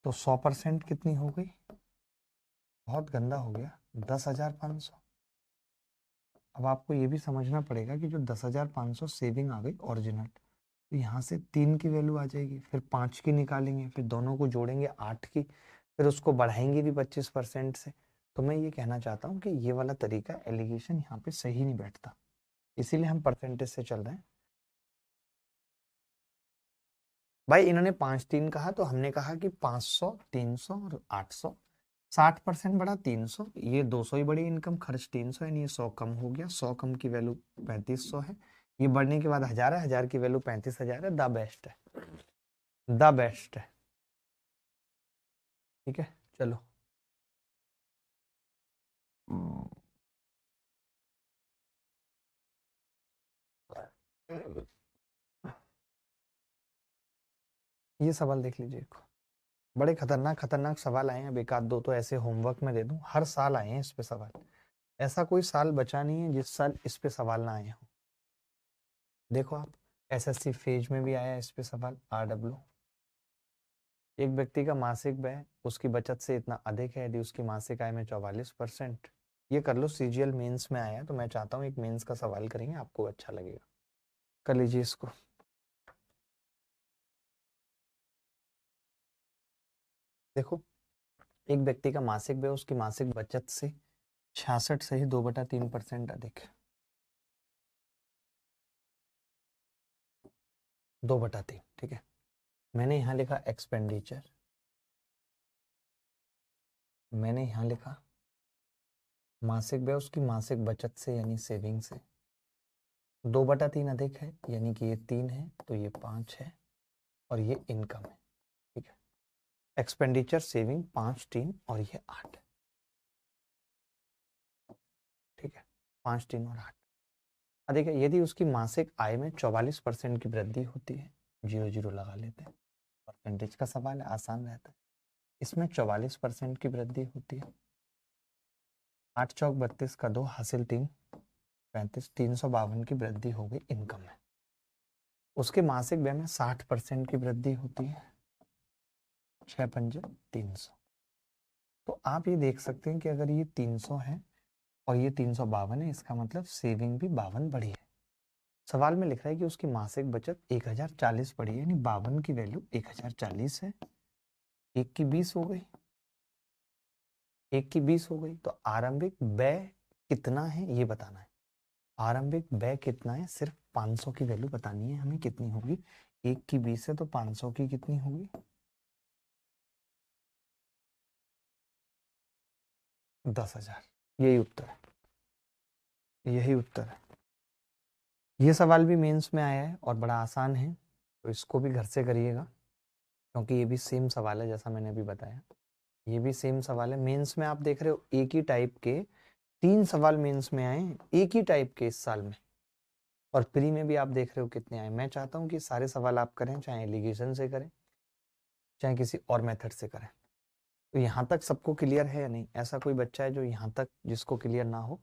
तो 100% कितनी हो गई? बहुत गंदा हो गया, 10,500। अब आपको ये भी समझना पड़ेगा कि जो 10,500 सेविंग आ गई ओरिजिनल, तो यहाँ से 3 की वैल्यू आ जाएगी, फिर 5 की निकालेंगे, फिर दोनों को जोड़ेंगे 8 की, फिर उसको बढ़ाएंगे भी 25% से। तो मैं ये कहना चाहता हूँ कि ये वाला तरीका एलिगेशन यहाँ पे सही नहीं बैठता, इसीलिए हम परसेंटेज से चल रहे हैं। भाई इन्होंने 5 3 कहा, तो हमने कहा कि 500 300 और 800, 60% बढ़ा 300, ये 200 ही बढ़ी इनकम, खर्च 300 यानी ये 100 कम हो गया, 100 कम की वैल्यू 3500 है, ये बढ़ने के बाद 1000 है, 1000 की वैल्यू 35000 है। द बेस्ट है, द बेस्ट है। ठीक है, चलो ये सवाल देख लीजिए, बड़े खतरनाक खतरनाक सवाल आए हैं। अब एक आध दो तो ऐसे होमवर्क में दे दूं, हर साल आए हैं इस पे सवाल, ऐसा कोई साल बचा नहीं है जिस साल इस पे सवाल ना आए हों। देखो आप, एसएससी फेज में भी आया इस पे सवाल, आरडब्ल्यू। एक व्यक्ति का मासिक व्यय उसकी बचत से इतना अधिक है यदि उसकी मासिक आय में 44%। ये कर लो, सीजीएल मेंस में आया है, तो मैं चाहता हूँ एक मेंस का सवाल करेंगे, आपको अच्छा लगेगा, कर लीजिए इसको। देखो, एक व्यक्ति का मासिक व्यय उसकी मासिक बचत से 66 से ही 2/3% अधिक है। 2/3, ठीक है। मैंने यहाँ लिखा एक्सपेंडिचर, मैंने यहाँ लिखा मासिक व्यय उसकी मासिक बचत से यानी सेविंग से 2/3 अधिक है, यानी कि ये 3 है तो ये 5 है, और ये इनकम है। ठीक है, एक्सपेंडिचर सेविंग 5 3 और ये 8। ठीक है, 5 3 और 8 अधिक है यदि उसकी मासिक आय में 44% की वृद्धि होती है। 0 0 लगा लेते हैं, परसेंटेज का सवाल है, आसान रहता है। इसमें 44% की वृद्धि होती है, 8 चौक 32 का 2 हासिल 3 35, 352 की वृद्धि हो गई इनकम में। उसके मासिक व्यय में 60% की वृद्धि होती है, 6 पंजे 300। तो आप ये देख सकते हैं कि अगर ये 300 है और ये 352 है, इसका मतलब सेविंग भी 52 बढ़ी है। सवाल में लिख रहा है कि उसकी मासिक बचत 1040 बढ़ी है, यानी 52 की वैल्यू 1040 है। 1 की 20 हो गई, 1 की 20 हो गई, तो आरंभिक व्यय कितना है ये बताना है। आरंभिक व्यय कितना है, सिर्फ 500 की वैल्यू बतानी है हमें, कितनी होगी। 1 की 20 है तो 500 की कितनी होगी, 10,000। यही उत्तर है, यही उत्तर है। ये सवाल भी मेंस में आया है और बड़ा आसान है, तो इसको भी घर से करिएगा, क्योंकि ये भी सेम सवाल है जैसा मैंने अभी बताया। ये भी सेम सवाल है, मेंस में आप देख रहे हो एक ही टाइप के 3 सवाल मेंस में आए, एक ही टाइप के इस साल में, और प्री में भी आप देख रहे हो कितने आए। मैं चाहता हूँ कि सारे सवाल आप करें, चाहे एलिगेशन से करें चाहे किसी और मेथड से करें। तो यहाँ तक सबको क्लियर है या नहीं? ऐसा कोई बच्चा है जो यहाँ तक जिसको क्लियर ना हो?